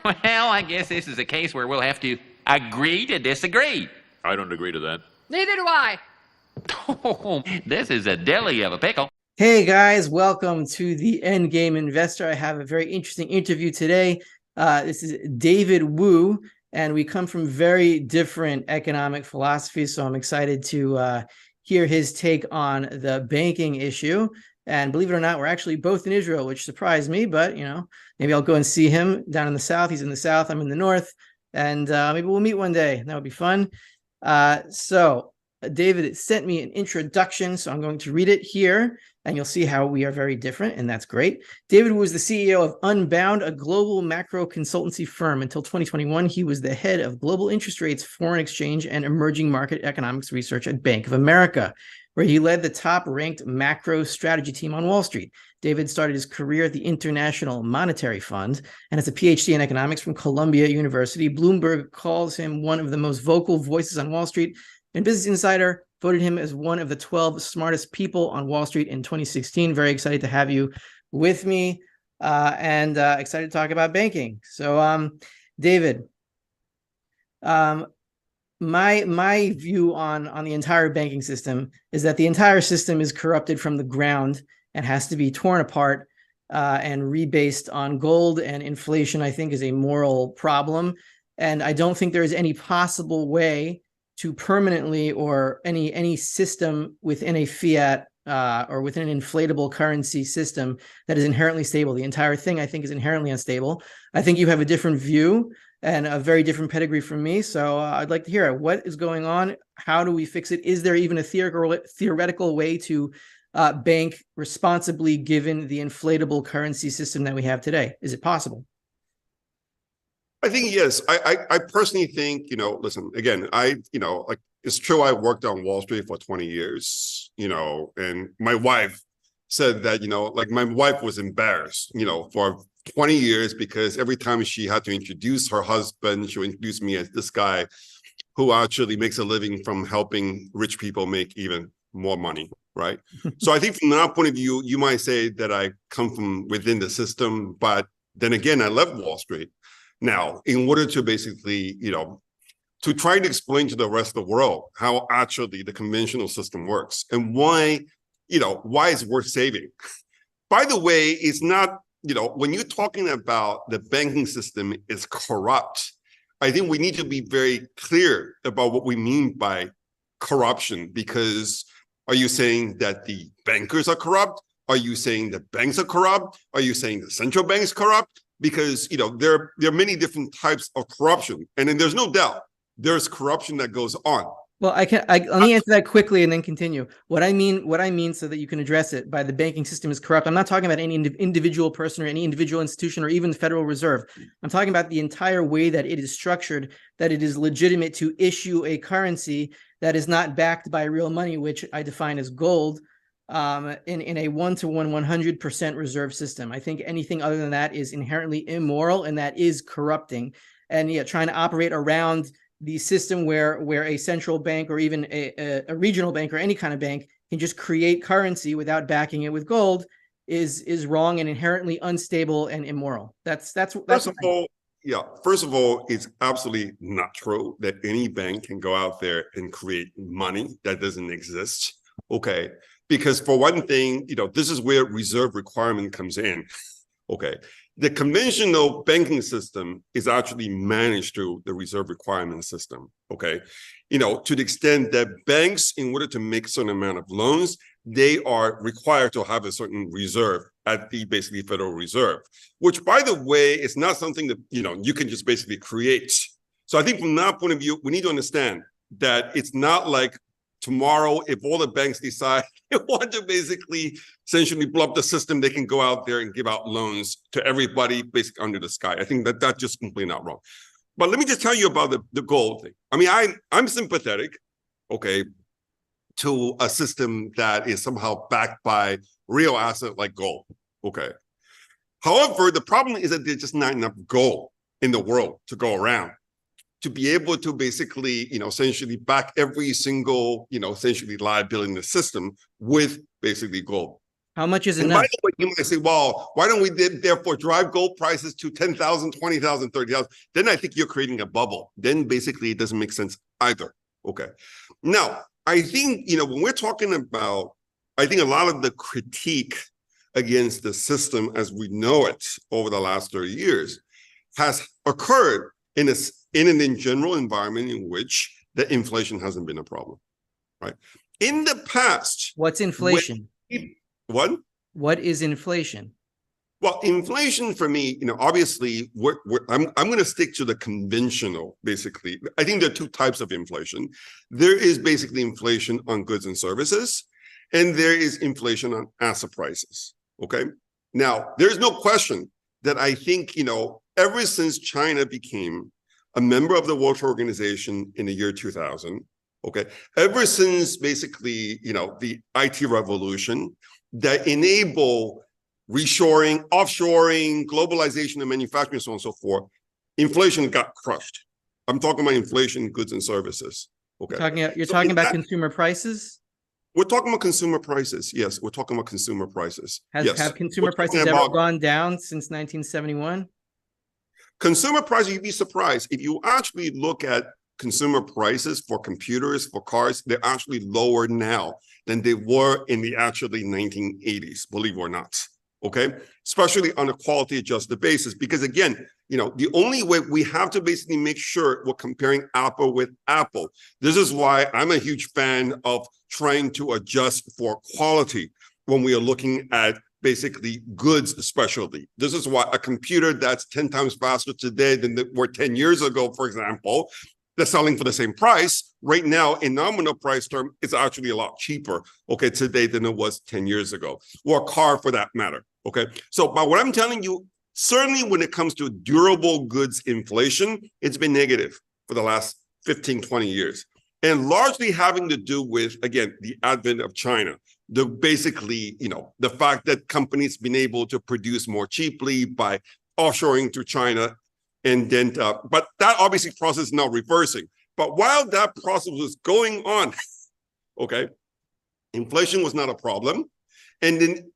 Well, I guess this is a case where we'll have to agree to disagree. I don't agree to that. Neither do I. Oh, this is a deli of a pickle. Hey guys, welcome to the Endgame Investor. I have a very interesting interview today. This is David Wu, and we come from very different economic philosophies, so I'm excited to hear his take on the banking issue. And believe it or not, we're actually both in Israel, which surprised me, but maybe I'll go and see him down in the south. He's in the south, I'm in the north, and maybe we'll meet one day. That would be fun. So David sent me an introduction, so I'm going to read it here, and you'll see how we are very different, and that's great. David was the CEO of Unbound, a global macro consultancy firm. Until 2021, he was the head of global interest rates, foreign exchange, and emerging market economics research at Bank of America, where he led the top-ranked macro strategy team on Wall Street. David started his career at the International Monetary Fund and has a PhD in economics from Columbia University. Bloomberg calls him one of the most vocal voices on Wall Street, and Business Insider voted him as one of the 12 smartest people on Wall Street in 2016. Very excited to have you with me and excited to talk about banking. So, David, my view on the entire banking system is that the entire system is corrupted from the ground and has to be torn apart and rebased on gold, and inflation, I think, is a moral problem. And I don't think there is any possible way to permanently, or any system within a fiat or within an inflatable currency system that is inherently stable. The entire thing, I think, is inherently unstable. I think you have a different view and a very different pedigree from me. So I'd like to hear it. What is going on? How do we fix it? Is there even a theoretical way to bank responsibly given the inflatable currency system that we have today? Is it possible? I think yes. I personally think, listen, again, like it's true I worked on Wall Street for 20 years, and my wife said that, like my wife was embarrassed, for 20 years because every time she had to introduce her husband, she would introduce me as this guy who actually makes a living from helping rich people make even more money, right? So I think from that point of view, you might say that I come from within the system, but then again, I left Wall Street. Now, in order to basically, to try to explain to the rest of the world how actually the conventional system works and why it's worth saving. By the way, it's not, when you're talking about the banking system is corrupt, I think we need to be very clear about what we mean by corruption, because are you saying that the bankers are corrupt? Are you saying the banks are corrupt? Are you saying the central bank is corrupt? Because there are many different types of corruption, and then there's no doubt there's corruption that goes on. Well, let me answer that quickly and then continue. What I mean, so that you can address it, by the banking system is corrupt, I'm not talking about any individual person or any individual institution or even the Federal Reserve. I'm talking about the entire way that it is structured, that it is legitimate to issue a currency that is not backed by real money, which I define as gold, in a 1-to-1 100% reserve system. I think anything other than that is inherently immoral, and that is corrupting. And trying to operate around the system where a central bank or even a regional bank or any kind of bank can just create currency without backing it with gold is wrong and inherently unstable and immoral. That's first of all, it's absolutely not true that any bank can go out there and create money that doesn't exist. Okay. Because for one thing, this is where reserve requirement comes in. Okay. The conventional banking system is actually managed through the reserve requirement system. Okay. To the extent that banks, in order to make a certain amount of loans, they are required to have a certain reserve at the basically Federal Reserve, which, by the way, is not something that, you can just basically create. So I think from that point of view, we need to understand that it's not like tomorrow, if all the banks decide they want to basically essentially blow up the system, they can go out there and give out loans to everybody basically under the sky. I think that's just completely not wrong. But let me just tell you about the gold thing. I mean, I'm sympathetic, okay, to a system that is somehow backed by real asset like gold, okay. However, the problem is that there's just not enough gold in the world to go around to be able to basically, essentially back every single, essentially liability in the system with basically gold. How much is And enough? by the way, you might say, well, why don't we therefore drive gold prices to 10,000, 20,000, 30,000? Then I think you're creating a bubble. Then basically it doesn't make sense either. Okay. Now, I think, when we're talking about, I think a lot of the critique against the system as we know it over the last 30 years has occurred in an general environment in which the inflation hasn't been a problem, right? In the past, What's inflation? What? What is inflation? Well, inflation for me, obviously, I'm going to stick to the conventional, basically. I think there are two types of inflation. There is basically inflation on goods and services, and there is inflation on asset prices, okay? Now, there's no question that I think, ever since China became a member of the World Trade Organization in the year 2000, okay, ever since basically, the IT revolution that enable reshoring, offshoring, globalization of manufacturing, so on and so forth, inflation got crushed. I'm talking about inflation in goods and services. Okay. You're talking about consumer prices? We're talking about consumer prices. Yes, we're talking about consumer prices. Have consumer prices ever gone down since 1971? Consumer prices, you'd be surprised. If you actually look at consumer prices for computers, for cars, they're actually lower now than they were in the actually 1980s, believe it or not. Okay, especially on a quality adjusted basis, because again, the only way we have to basically make sure we're comparing apple with apple. This is why I'm a huge fan of trying to adjust for quality when we are looking at basically goods, especially. This is why a computer that's 10 times faster today than they were 10 years ago, for example, they're selling for the same price. Right now, in nominal price term, it's actually a lot cheaper, okay, today than it was 10 years ago, or a car for that matter, okay? So, but what I'm telling you, certainly when it comes to durable goods inflation, it's been negative for the last 15, 20 years. And largely having to do with, again, the advent of China. Basically, the fact that companies been able to produce more cheaply by offshoring to China. And then, but that obviously process is now reversing. But while that process was going on, okay, inflation was not a problem. And then,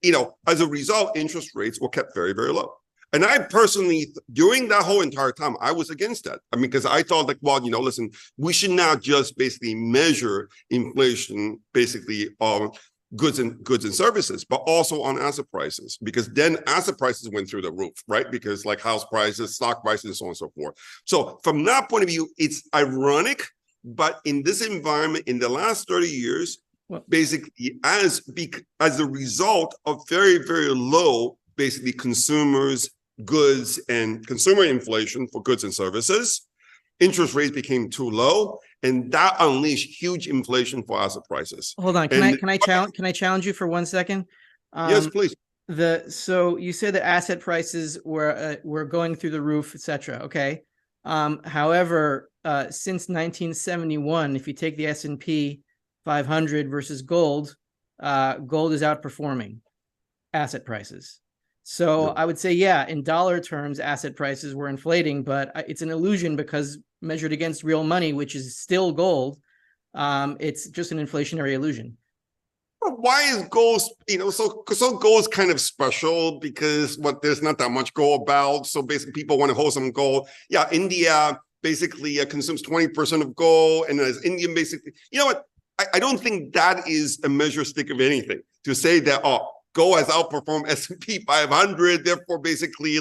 as a result, interest rates were kept very, very low. And I personally, during that whole entire time, I was against that. I mean, because I thought like, well, listen, we should not just basically measure inflation basically on goods and services, but also on asset prices, because then asset prices went through the roof, right? Because like house prices, stock prices, so on and so forth. So from that point of view, it's ironic, but in this environment, in the last 30 years, basically as a result of very, very low, basically consumers, goods and consumer inflation for goods and services, interest rates became too low, and that unleashed huge inflation for asset prices. Hold on, can I challenge you for 1 second? Yes, please. So you said that asset prices were going through the roof, etc. Okay. However, since 1971, if you take the S&P 500 versus gold, gold is outperforming asset prices. So I would say, yeah, in dollar terms, asset prices were inflating, but it's an illusion because measured against real money, which is still gold, it's just an inflationary illusion. Why is gold, so gold's kind of special because there's not that much gold about. So basically people want to hold some gold. Yeah, India basically consumes 20% of gold. And as Indian basically, you know what? I don't think that is a measure stick of anything to say that, gold has outperformed S&P 500, therefore basically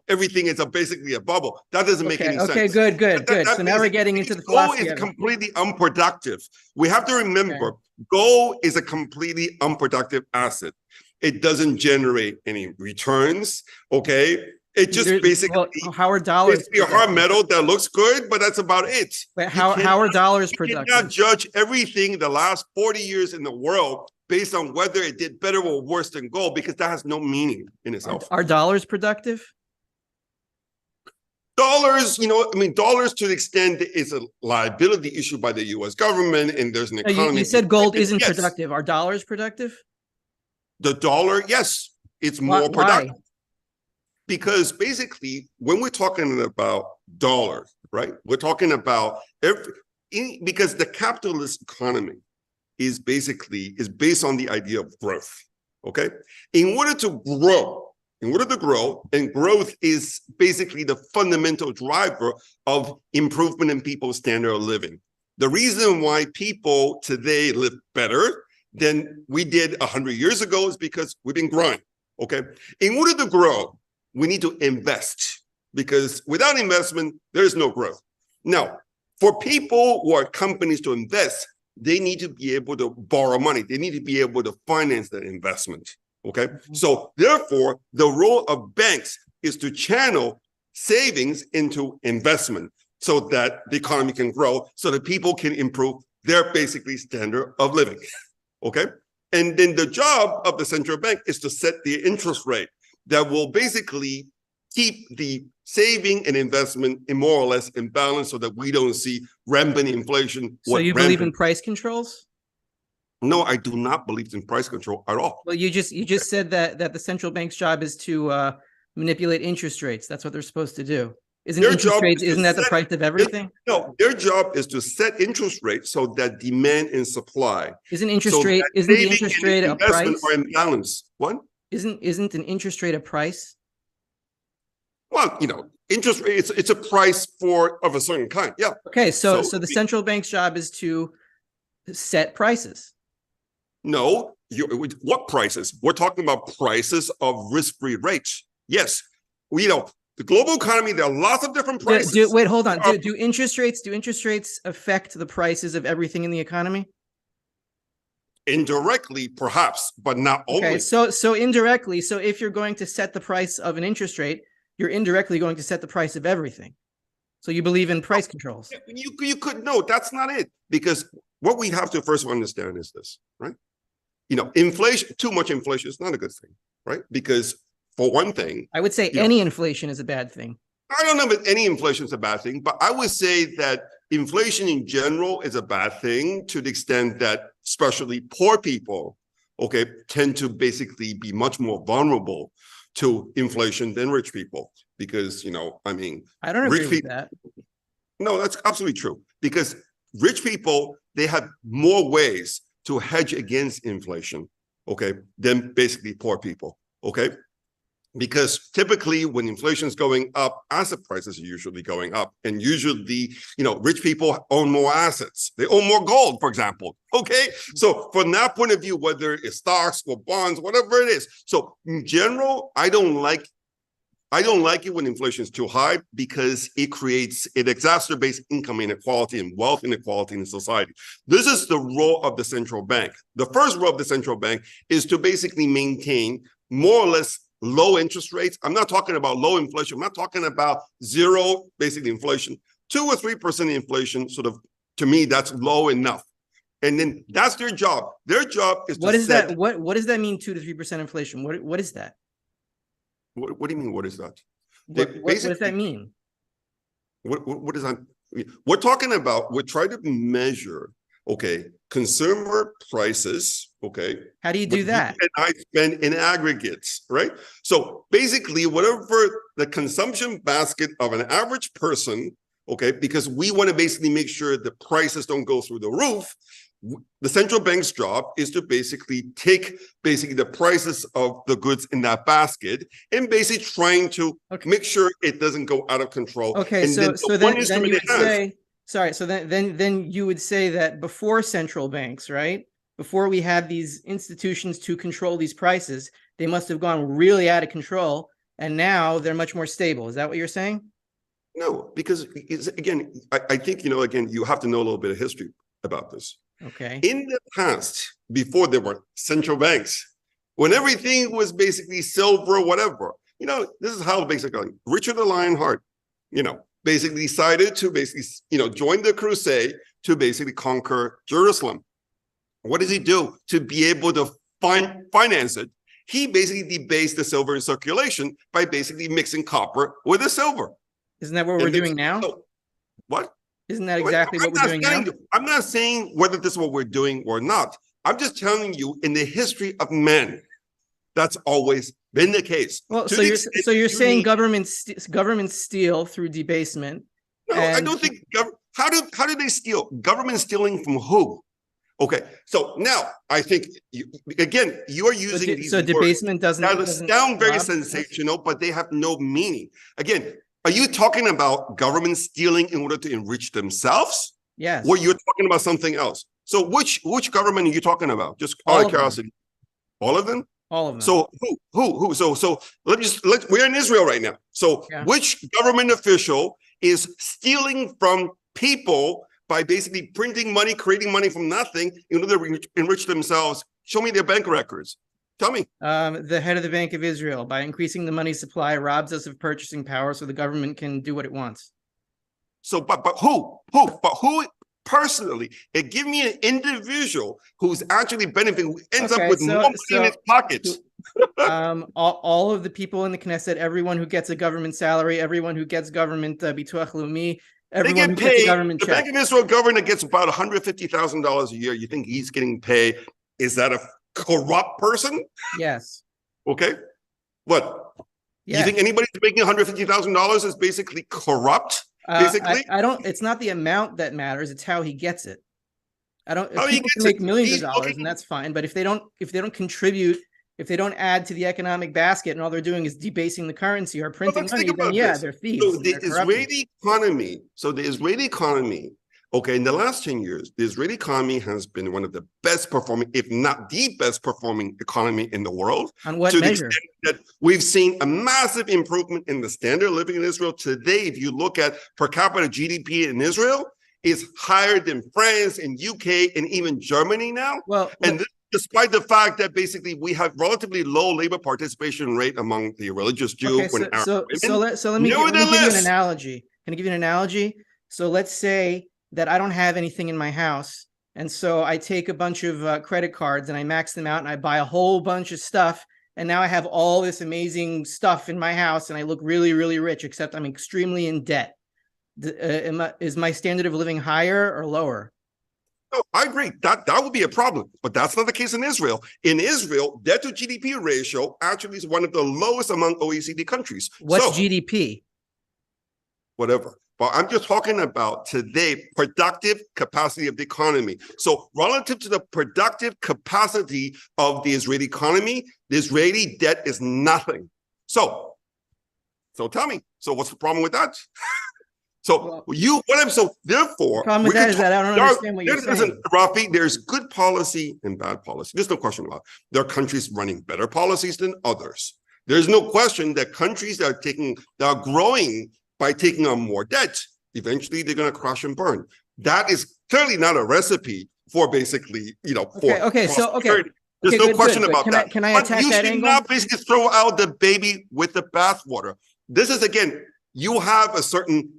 everything is basically a bubble. That doesn't make any sense. Okay, good. So now we're getting into the philosophy. Gold is completely unproductive. We have to remember, gold is a completely unproductive asset. It doesn't generate any returns, okay? It just basically, how are dollars? It's a hard metal that looks good, but that's about it. But how are dollars productive? You cannot judge everything the last 40 years in the world based on whether it did better or worse than gold, because that has no meaning in itself. Are dollars productive? Dollars, dollars to the extent it's a liability issued by the U.S. government, and there's an economy. You said gold isn't productive. Are dollars productive? The dollar, yes, it's more productive. Why? Because basically, when we're talking about dollars, right, we're talking about because the capitalist economy is based on the idea of growth. Okay. In order to grow, and growth is basically the fundamental driver of improvement in people's standard of living. The reason why people today live better than we did 100 years ago is because we've been growing. Okay. In order to grow, we need to invest, because without investment, there is no growth. Now, for people or companies to invest, they need to be able to borrow money. They need to be able to finance that investment. Okay. So therefore, the role of banks is to channel savings into investment so that the economy can grow, so that people can improve their basically standard of living. Okay. And then the job of the central bank is to set the interest rate that will basically keep the saving and investment in more or less in balance, so that we don't see rampant inflation. So you believe in price controls? No, I do not believe in price control at all. Well, you just said that the central bank's job is to manipulate interest rates. That's what they're supposed to do. Isn't that the price of everything? No, their job is to set interest rates so that demand and supply. Isn't the interest rate a price? Are in balance. What? Isn't an interest rate a price? Well, interest rate, it's a price of a certain kind. Yeah. Okay, so the central bank's job is to set prices. No, what prices? We're talking about prices of risk-free rates. Yes. The global economy, there are lots of different prices. Wait, hold on. Do interest rates affect the prices of everything in the economy? Indirectly, perhaps, but not only. Okay, so indirectly, so if you're going to set the price of an interest rate, you're indirectly going to set the price of everything. So you believe in price controls. You could, no, that's not it. Because what we have to first understand is this, right? Inflation, too much inflation is not a good thing, right? Because for one thing, I would say any inflation is a bad thing. I don't know if any inflation is a bad thing, but I would say that inflation in general is a bad thing, to the extent that especially poor people, okay, tend to basically be much more vulnerable to inflation than rich people. Because, I don't agree with that. No, that's absolutely true. Because rich people, they have more ways to hedge against inflation, okay, than basically poor people, okay? Because typically when inflation is going up, asset prices are usually going up. And usually, rich people own more assets. They own more gold, for example, okay? So from that point of view, whether it's stocks or bonds, whatever it is. So in general, I don't like it when inflation is too high, because it exacerbates income inequality and wealth inequality in society. This is the role of the central bank. The first role of the central bank is to basically maintain more or less low interest rates. I'm not talking about low inflation. I'm not talking about zero basically inflation. 2 or 3% inflation, sort of, to me, that's low enough. And then that's their job. Their job is what is that? What does that mean? 2 to 3% inflation. What is that? What do you mean? What is that? What does that mean? What does that mean? We're trying to measure, okay, consumer prices, okay. How do you do that? And I spend in aggregates, right? So basically, whatever the consumption basket of an average person, okay, because we want to basically make sure the prices don't go through the roof. The central bank's job is to basically take the prices of the goods in that basket and basically trying to make sure it doesn't go out of control. Okay, and so then you would say, sorry, so then you would say that before central banks, right? Before we had these institutions to control these prices, they must have gone really out of control, and now they're much more stable. Is that what you're saying? No, because again, I think, again, you have to know a little bit of history about this. Okay. In the past, before there were central banks, when everything was basically silver, whatever, this is how basically Richard the Lionheart, basically decided to join the crusade to basically conquer Jerusalem. What does he do to be able to finance it? He basically debased the silver in circulation by basically mixing copper with the silver. Isn't that what we're doing now? What? Isn't that exactly what we're doing now? I'm not saying whether this is what we're doing or not. I'm just telling you, in the history of man, that's always been the case. Well, so you're saying governments steal through debasement? No, I don't think. How do they steal? Government stealing from who? Okay, so now I think you are using these words debasement doesn't sound very Rob, sensational, but they have no meaning. Again, are you talking about government stealing in order to enrich themselves? Yes. Or you're talking about something else? So which government are you talking about? Just out of curiosity. All of them? All of them. So who? So we're in Israel right now. So which government official is stealing from people by basically printing money, creating money from nothing in order to enrich themselves? Show me their bank records. Tell me. The head of the Bank of Israel, by increasing the money supply, robs us of purchasing power so the government can do what it wants. So, but who? But who personally? Give me an individual who's actually benefiting, who ends up with more money in his pockets. All of the people in the Knesset, everyone who gets a government salary, everyone who gets government bituach leumi, everyone who gets a government check. The Bank of Israel governor gets about $150,000 a year. You think he's getting paid? Is that a corrupt person? Yes. Okay. What? Yes. You think anybody making $150,000 is basically corrupt? Basically, I don't. It's not the amount that matters; it's how he gets it. I don't. How people can make millions of dollars, and that's fine. But if they don't contribute, if they don't add to the economic basket, and all they're doing is debasing the currency or printing money, then they're thieves. So the Israeli economy, okay, in the last 10 years, the Israeli economy has been one of the best performing, if not the best performing economy in the world. On what measure? The extent that we've seen a massive improvement in the standard of living in Israel. Today, if you look at per capita GDP in Israel, is higher than France and UK and even Germany now. Despite the fact that basically we have relatively low labor participation rate among the religious Jew and Arab women. So let me give you an analogy. Can I give you an analogy? So let's say that I don't have anything in my house, and so I take a bunch of credit cards and I max them out and I buy a whole bunch of stuff, and now I have all this amazing stuff in my house and I look really, really rich, except I'm extremely in debt. Is my standard of living higher or lower? No, I agree. That would be a problem, but that's not the case in Israel. In Israel, debt to GDP ratio actually is one of the lowest among OECD countries. What's GDP? Whatever. But I'm just talking about today, productive capacity of the economy. So relative to the productive capacity of the Israeli economy, the Israeli debt is nothing. So tell me, so what's the problem with that? Therefore, the problem with that is that I don't understand what you're saying. Rafi, there's good policy and bad policy. There's no question about it. There are countries running better policies than others. There's no question that countries that are growing by taking on more debt, eventually they're going to crash and burn. That is clearly not a recipe for basically, There's no question about that. Can I attack that angle? You should not basically throw out the baby with the bathwater. This is, again, you have a certain,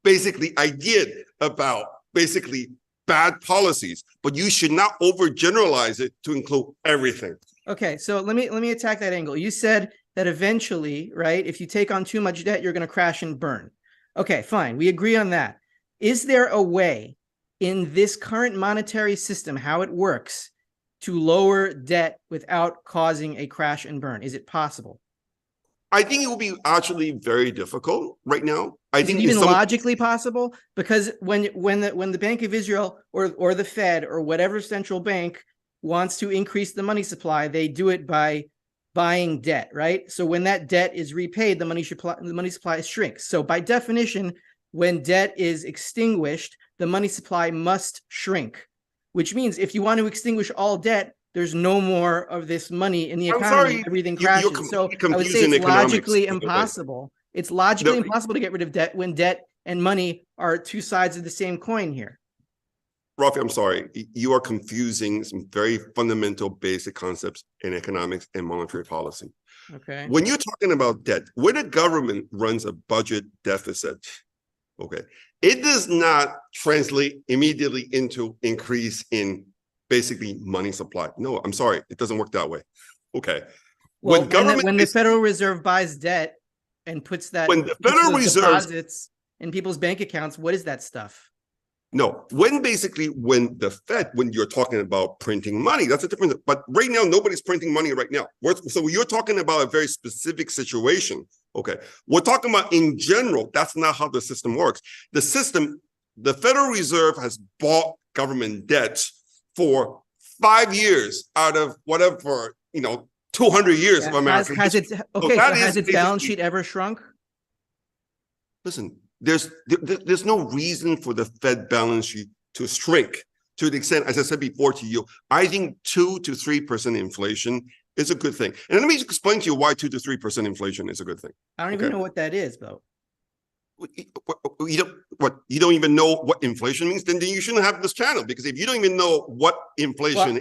basically idea about basically bad policies, but you should not overgeneralize it to include everything. Okay, so let me attack that angle. You said that eventually, right, if you take on too much debt, you're going to crash and burn. Okay, fine. We agree on that. Is there a way in this current monetary system, how it works, to lower debt without causing a crash and burn? Is it possible? I think it will be actually very difficult right now. Is it even logically possible? Because when the Bank of Israel or the Fed or whatever central bank wants to increase the money supply, they do it by buying debt, right? So when that debt is repaid, the money supply shrinks. So by definition, when debt is extinguished, the money supply must shrink, which means if you want to extinguish all debt, there's no more of this money in the economy. Everything crashes. So I would say it's logically impossible. It's logically impossible to get rid of debt when debt and money are two sides of the same coin here. Rafi, I'm sorry. You are confusing some very fundamental basic concepts in economics and monetary policy. Okay. When you're talking about debt, when a government runs a budget deficit, okay, it does not translate immediately into increase in basically money supply. No, I'm sorry. It doesn't work that way. Okay. Well, when the Federal Reserve buys debt and puts that deposits in people's bank accounts, what is that stuff? No, when the Fed, when you're talking about printing money, that's a different, but right now, nobody's printing money right now. So you're talking about a very specific situation. Okay. We're talking about in general, that's not how the system works. The Federal Reserve has bought government debt for 5 years out of whatever, 200 years of American history. Has its balance sheet ever shrunk? Listen, there's no reason for the Fed balance sheet to shrink to the extent, as I said before to you. I think 2 to 3% inflation is a good thing. And let me explain to you why 2 to 3% inflation is a good thing. I don't even know what that is, though. You don't even know what inflation means? Then you shouldn't have this channel, because if you don't even know what inflation is,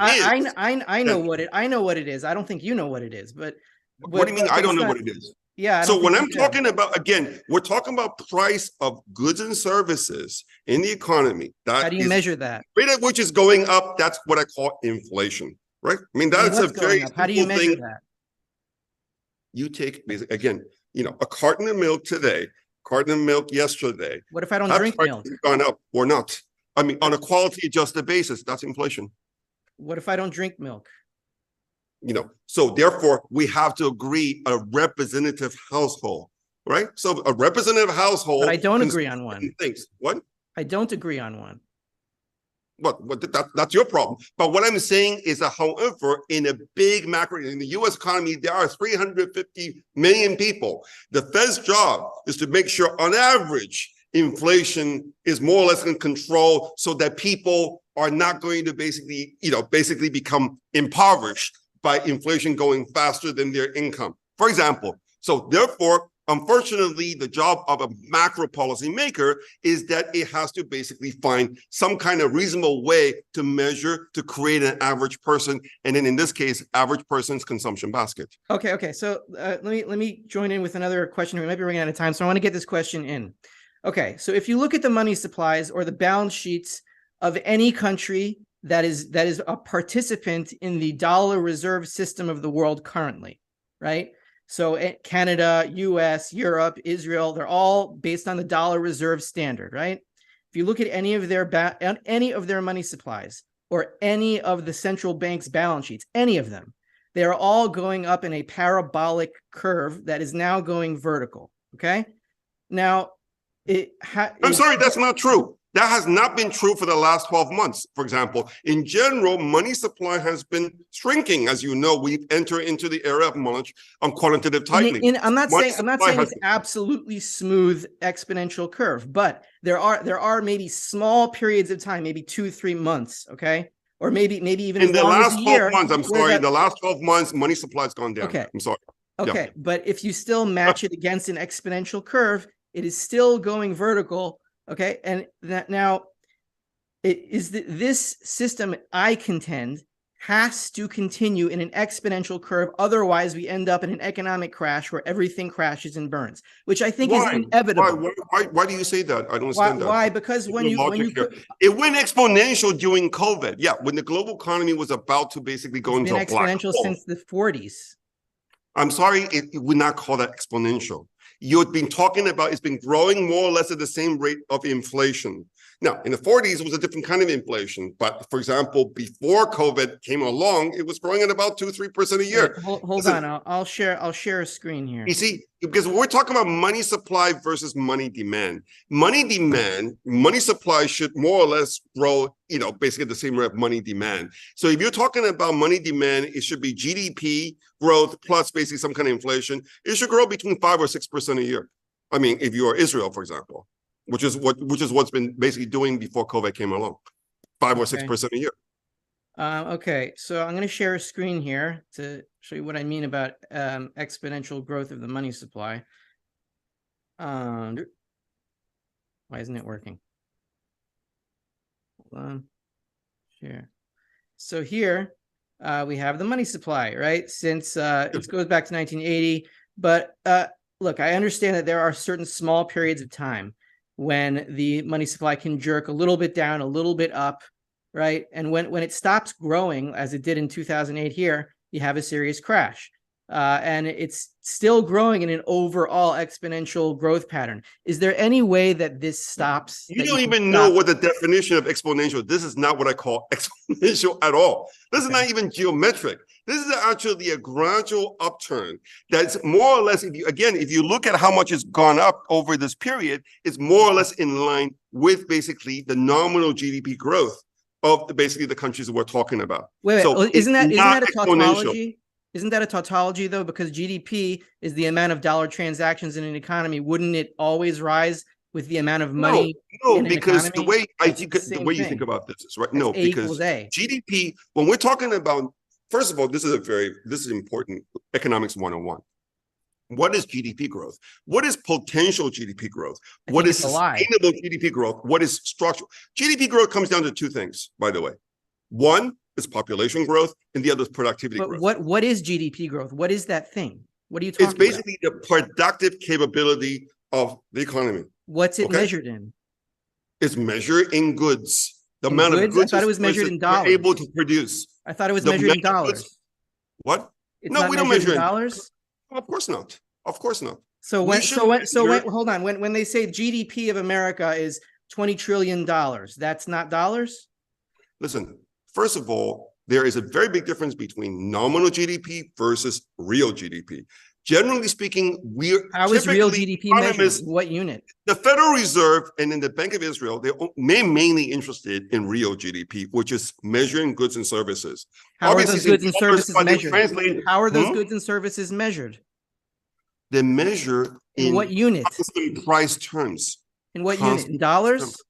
I know what it is. I don't think you know what it is, but what do you mean? I don't know what it is. Yeah. So when I'm talking about, again, we're talking about price of goods and services in the economy. How do you measure that? Rate at which is going up. That's what I call inflation, right? I mean, that's a very how do you measure that? You take, again, a carton of milk today, carton of milk yesterday. What if I don't drink milk? Gone up or not? I mean, on a quality adjusted basis, that's inflation. What if I don't drink milk? So therefore we have to agree a representative household, right? So a representative household. But I don't agree on one. Things. What? I don't agree on one. That's your problem. But what I'm saying is that, however, in a big macro, in the U.S. economy, there are 350 million people. The Fed's job is to make sure, on average, inflation is more or less in control, so that people are not going to basically become impoverished by inflation going faster than their income, for example. So therefore, unfortunately, the job of a macro policy maker is that it has to basically find some kind of reasonable way to measure, to create an average person, and then in this case, average person's consumption basket. Okay. So let me join in with another question. We might be running out of time, so I want to get this question in. Okay, so if you look at the money supplies or the balance sheets of any country that is a participant in the dollar reserve system of the world currently, right? So Canada, US, Europe, Israel, they're all based on the dollar reserve standard, right? If you look at any of their money supplies or any of the central bank's balance sheets, any of them, they're all going up in a parabolic curve that is now going vertical, okay? Now, I'm sorry, that's not true. That has not been true for the last 12 months, for example. In general, money supply has been shrinking. As you know, we've entered into the era of quantitative tightening. I'm not saying it's absolutely smooth exponential curve, but there are maybe small periods of time, maybe 2-3 months, okay? Or maybe even in the last 12 months, I'm sorry, in the last 12 months, money supply has gone down. Okay. I'm sorry. Okay, yeah. But if you still match it against an exponential curve, it is still going vertical. Okay, and now this system, I contend, has to continue in an exponential curve. Otherwise, we end up in an economic crash where everything crashes and burns, which I think is inevitable. Why do you say that? I don't understand that. Why? Because it went exponential during COVID. Yeah, when the global economy was about to basically go into a black hole. It's been exponential since the 40s. I'm sorry, it would not call that exponential. You've been talking about it's been growing more or less at the same rate of inflation. Now, in the 40s, it was a different kind of inflation. But for example, before COVID came along, it was growing at about 2-3% a year. Wait, hold on, I'll share a screen here. You see, because we're talking about money supply versus money demand. Money supply should more or less grow, basically at the same rate of money demand. So if you're talking about money demand, it should be GDP growth plus basically some kind of inflation. It should grow between 5 or 6% a year. I mean, if you are Israel, for example, which is what's been basically doing before COVID came along, 5 or 6% a year. Okay, so I'm going to share a screen here to show you what I mean about exponential growth of the money supply. Why isn't it working? Hold on. Share. So here we have the money supply, right? Since it goes back to 1980. But look, I understand that there are certain small periods of time when the money supply can jerk a little bit down, a little bit up, right? And when it stops growing, as it did in 2008 here, you have a serious crash. And it's still growing in an overall exponential growth pattern. Is there any way that this stops? You don't even know what the definition of exponential. This is not what I call exponential at all. This is not even geometric. This is actually a gradual upturn that's more or less, if you look at how much it's gone up over this period, it's more or less in line with basically the nominal GDP growth basically the countries that we're talking about. Wait, So isn't that a exponential. tautology? Isn't that a tautology though? Because GDP is the amount of dollar transactions in an economy. Wouldn't it always rise with the amount of money in an because economy? the way you thing. think about this is right. That's No, A because equals A. GDP, when we're talking about, first of all, this is important economics 101. What is GDP growth? What is potential GDP growth? What is sustainable GDP growth? What is structural? GDP growth comes down to two things, by the way. One is population growth, and the other is productivity growth. What is GDP growth? What is that thing? What are you talking about? It's basically the productive capability of the economy. What's it measured in? It's measured in goods. The amount of goods I thought it was measured in dollars. We're able to produce. I thought it was measured in dollars. What? No, we don't measure in dollars. Of course not. Of course not. So hold on. When they say GDP of America is $20 trillion, that's not dollars? Listen, first of all, there is a very big difference between nominal GDP versus real GDP. Generally speaking, how is real GDP measured? What unit? The Federal Reserve and in the Bank of Israel, they're mainly interested in real GDP, which is measuring goods and services. How are those goods and services measured? How are those goods and services measured? They measure in what unit? Constant price terms. In what unit? In dollars?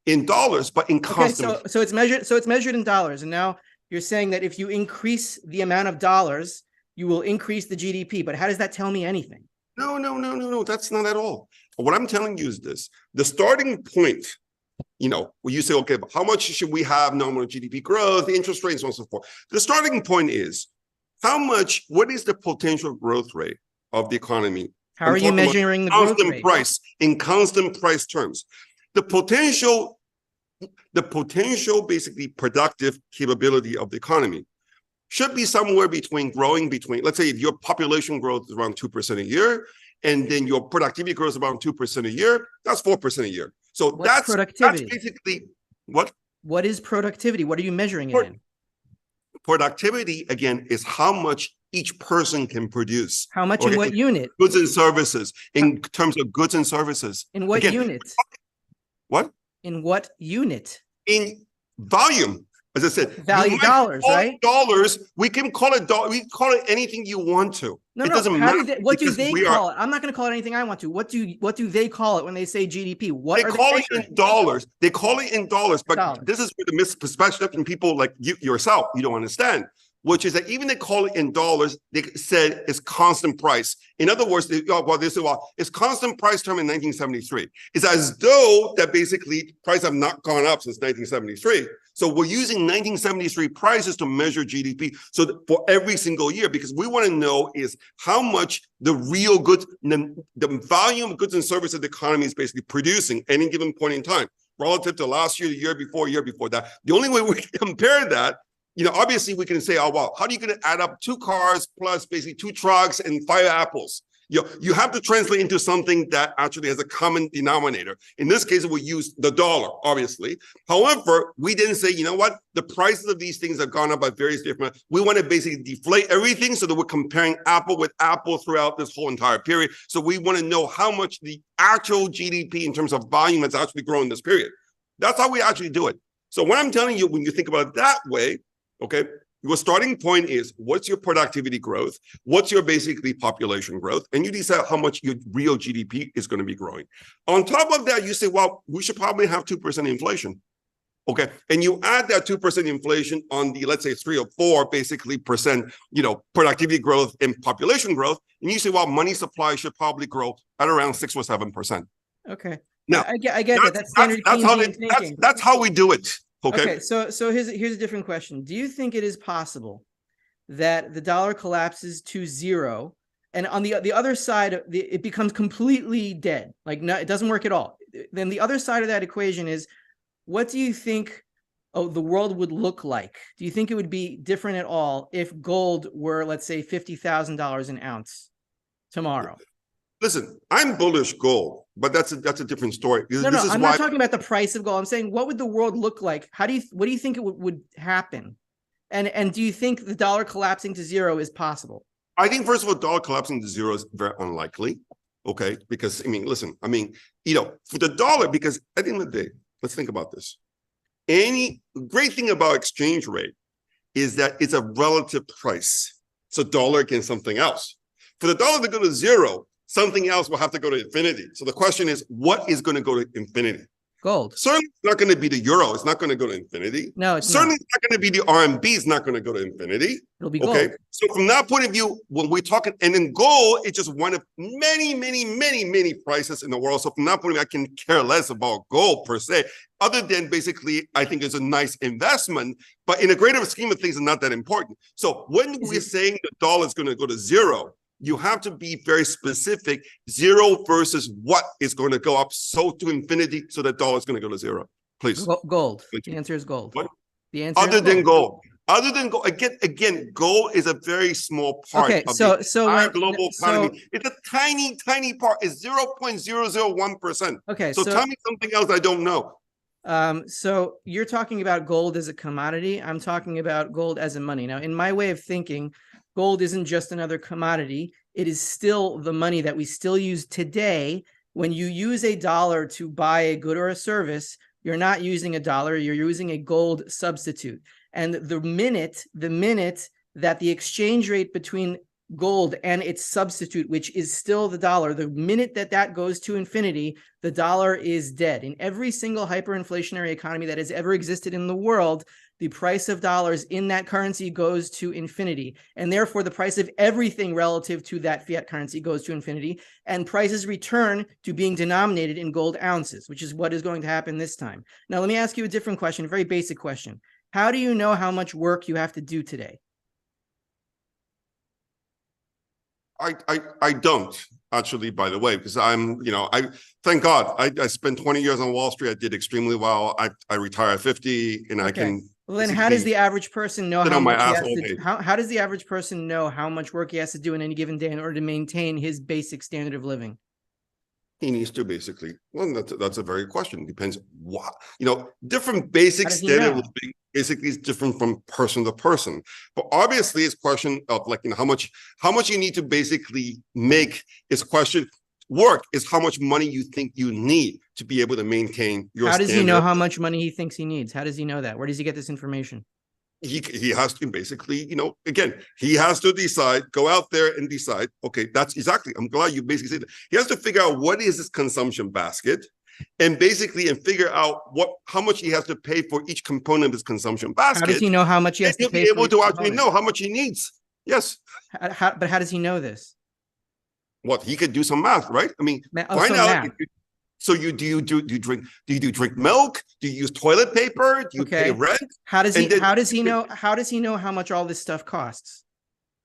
In dollars, but in constant. Okay, so it's measured in dollars. And now you're saying that if you increase the amount of dollars, you will increase the GDP. But how does that tell me anything? No. That's not at all. What I'm telling you is this: the starting point, where you say, okay, but how much should we have nominal GDP growth, interest rates, and so forth? The starting point is what is the potential growth rate of the economy? How are you measuring the growth rate? In constant price terms. The potential basically productive capability of the economy should be somewhere between, let's say if your population growth is around 2% a year, and then your productivity grows around 2% a year, that's 4% a year. So that's productivity. That's basically what? What is productivity? What are you measuring it in? Productivity, again, is how much each person can produce. How much in what unit? Goods and services, in terms of goods and services. In what unit? What? In what unit? In volume. As I said, value dollars, right? Dollars. We can call it We can call it anything you want to. It doesn't matter. What do they call it? I'm not going to call it anything I want to. What do they call it when they say GDP? They call it in dollars. They call it in dollars. But this is where the misperception people like yourself, you don't understand. Which is that even they call it in dollars, they said it's constant price. In other words, they say, it's constant price term in 1973. It's as though that basically prices have not gone up since 1973. So we're using 1973 prices to measure GDP. So for every single year, because we want to know is how much the real goods, the volume of goods and services the economy is basically producing at any given point in time, relative to last year, the year before that. The only way we can compare that, obviously we can say, how are you going to add up 2 cars plus basically 2 trucks and 5 apples? You have to translate into something that actually has a common denominator. In this case, we use the dollar, obviously. However, we didn't say, the prices of these things have gone up by various different. We want to basically deflate everything so that we're comparing apple with apple throughout this whole entire period. So we want to know how much the actual GDP in terms of volume has actually grown in this period. That's how we actually do it. So what I'm telling you, when you think about it that way, okay, your starting point is what's your productivity growth? What's your basically population growth? And you decide how much your real GDP is going to be growing. On top of that, you say, we should probably have 2% inflation. Okay. And you add that 2% inflation on the, let's say 3 or 4 basically percent, productivity growth and population growth. And you say, money supply should probably grow at around 6 or 7%. Okay. Now, I get that. That's standard Keynesian thinking. That's how we do it. Okay, so here's a different question. Do you think it is possible that the dollar collapses to 0, and on the other side, it becomes completely dead? Like, no, it doesn't work at all. Then the other side of that equation is, what do you think the world would look like? Do you think it would be different at all if gold were, let's say, $50,000 an ounce tomorrow? Listen, I'm bullish gold, but that's a different story. I'm not talking about the price of gold. I'm saying, what would the world look like? What do you think it would happen? And do you think the dollar collapsing to 0 is possible? I think, first of all, dollar collapsing to 0 is very unlikely. Okay, because for the dollar, because at the end of the day, let's think about this. any great thing about exchange rate is that it's a relative price. So dollar against something else. For the dollar to go to zero, something else will have to go to infinity. So the question is, what is going to go to infinity? Gold. Certainly it's not going to be the euro. It's not going to go to infinity. No, it's certainly not. It's not going to be the RMB. It's not going to go to infinity. It'll be gold. Okay. So from that point of view, when we're talking, and then gold, it's just one of many prices in the world. So from that point of view, I can care less about gold per se, other than basically, I think it's a nice investment, but in a greater scheme of things, it's not that important. So when we're saying the dollar is going to go to zero, you have to be very specific. Zero versus what is going to go up so to infinity, so that dollar is going to go to zero. Please. Gold. The answer is gold. What? The answer Other is than gold. Other than gold, again, gold is a very small part of the global economy. It's a tiny part. It's 0.001%. Okay. So tell me something else I don't know. So you're talking about gold as a commodity. I'm talking about gold as a money. Now, in my way of thinking, gold isn't just another commodity. It is still the money that we still use today. When you use a dollar to buy a good or a service, you're not using a dollar, you're using a gold substitute. And the minute that the exchange rate between gold and its substitute, which is still the dollar, the minute that goes to infinity, the dollar is dead. In every single hyperinflationary economy that has ever existed in the world, the price of dollars in that currency goes to infinity. And therefore, the price of everything relative to that fiat currency goes to infinity. And prices return to being denominated in gold ounces, which is what is going to happen this time. Now, let me ask you a different question, a very basic question. How do you know how much work you have to do today? I don't actually, by the way, because thank God, I spent 20 years on Wall Street. I did extremely well. I retired at 50 and I can. Well, then how does the average person know how much how does the average person know how much work he has to do in any given day in order to maintain his basic standard of living? He needs to basically, well, that's a very question. Depends what, different basic standard of living basically is different from person to person. But obviously it's a question of how much you need to basically make is question. Work is how much money you think you need to be able to maintain your standard. How does he know how much money he thinks he needs? How does he know that? Where does he get this information? He has to basically, again, he has to decide, go out there and decide, okay, that's exactly, I'm glad you basically said that. He has to figure out what is his consumption basket and figure out how much he has to pay for each component of his consumption basket. How does he know how much he has to pay? He'll be able to actually know how much he needs. Yes. But how does he know this? What, he could do some math, right? I mean, find out. So do you drink milk? Do you use toilet paper? Do you pay rent? How does he know how much all this stuff costs?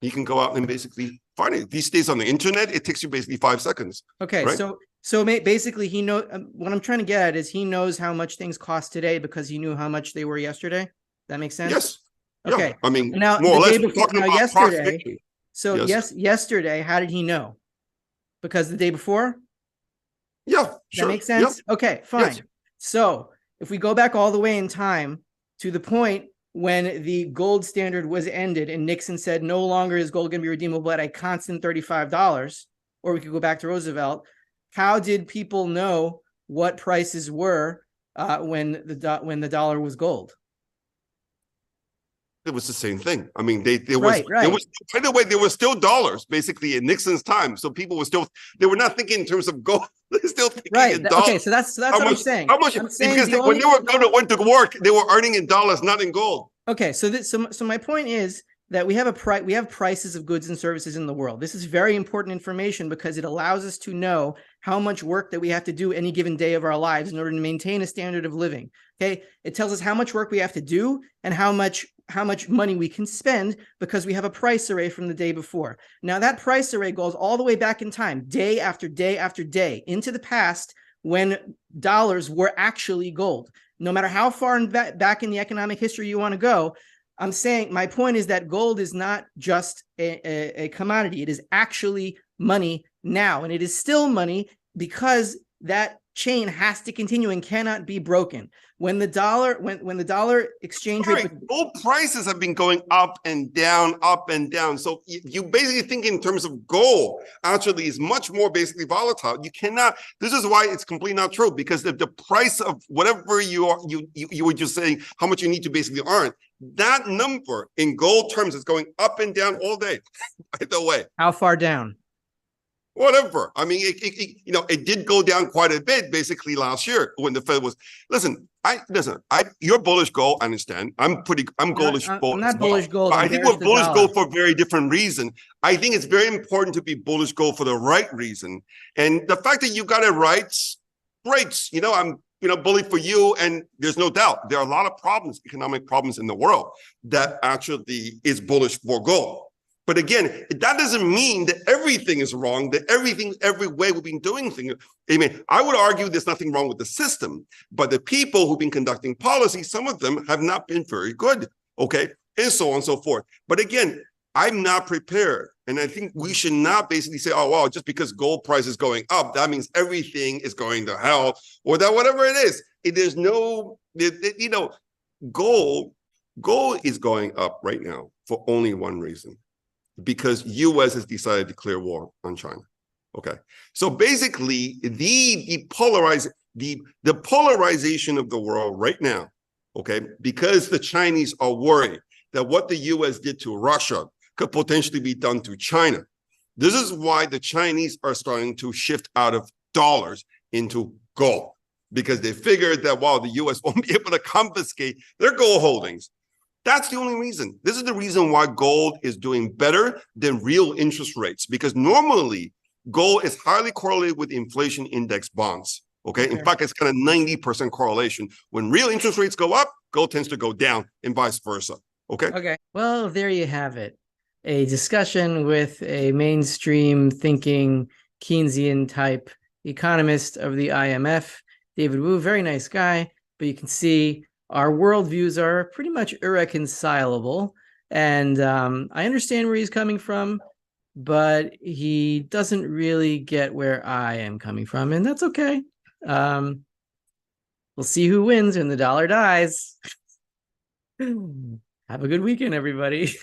He can go out and basically find it. These days on the internet, it takes you basically 5 seconds. Okay, right? So basically he know what I'm trying to get at is he knows how much things cost today because he knew how much they were yesterday. That makes sense? Yes. Okay. Yeah. I mean, now more or less, yesterday. So yesterday, how did he know? Because the day before? Yeah, sure. That makes sense? Yeah. Okay, fine. Yes. So if we go back all the way in time to the point when the gold standard was ended and Nixon said no longer is gold going to be redeemable at a constant $35, or we could go back to Roosevelt, how did people know what prices were when the dollar was gold? It was the same thing. I mean, there was, by the way, there were still dollars basically in Nixon's time. So people were they were not thinking in terms of gold. They're still thinking in dollars. Okay, so that's what I'm saying. How much? Because when they went to work, they were earning in dollars, not in gold. Okay, so my point is that we have prices of goods and services in the world. This is very important information because it allows us to know how much work that we have to do any given day of our lives in order to maintain a standard of living. Okay, it tells us how much work we have to do and how much money we can spend because we have a price array from the day before. Now that price array goes all the way back in time, day after day after day, into the past when dollars were actually gold. No matter how far back in the economic history you want to go, I'm saying my point is that gold is not just a commodity. It is actually money now, and it is still money because that chain has to continue and cannot be broken. When the dollar exchange rate, gold prices have been going up and down, up and down. So you basically think in terms of gold actually is much more basically volatile. You cannot. This is why it's completely not true, because if the price of whatever you were just saying how much you need to basically earn, that number in gold terms is going up and down all day. By the way, how far down? Whatever. I mean, it did go down quite a bit basically last year when the Fed was. You're bullish gold. I understand. I'm bullish gold. I'm not bullish gold. I think we're bullish gold for a very different reason. I think it's very important to be bullish gold for the right reason. And the fact that you got it right, great. I'm bully for you. And there's no doubt there are a lot of problems, economic problems in the world that actually is bullish for gold. But again, that doesn't mean that everything is wrong, that every way we've been doing things. I mean, I would argue there's nothing wrong with the system, but the people who've been conducting policy, some of them have not been very good, okay? And so on and so forth. But again, I'm not prepared. And I think we should not basically say, oh, well, just because gold price is going up, that means everything is going to hell, or that whatever it is. There's no, gold is going up right now for only one reason. Because U.S. has decided to declare war on China. Okay, so basically, the polarization of the world right now. Okay, because the Chinese are worried that what the U.S. did to Russia could potentially be done to China. This is why the Chinese are starting to shift out of dollars into gold, because they figured that while the U.S. won't be able to confiscate their gold holdings. That's the only reason. This is the reason why gold is doing better than real interest rates, because normally gold is highly correlated with inflation index bonds. Okay. In fact, it's kind of 90% correlation. When real interest rates go up, gold tends to go down and vice versa. Okay. Okay. Well, there you have it. A discussion with a mainstream thinking Keynesian type economist of the IMF, David Wu, very nice guy, but you can see our worldviews are pretty much irreconcilable, and I understand where he's coming from, but he doesn't really get where I am coming from, and that's okay. We'll see who wins when the dollar dies. Have a good weekend, everybody.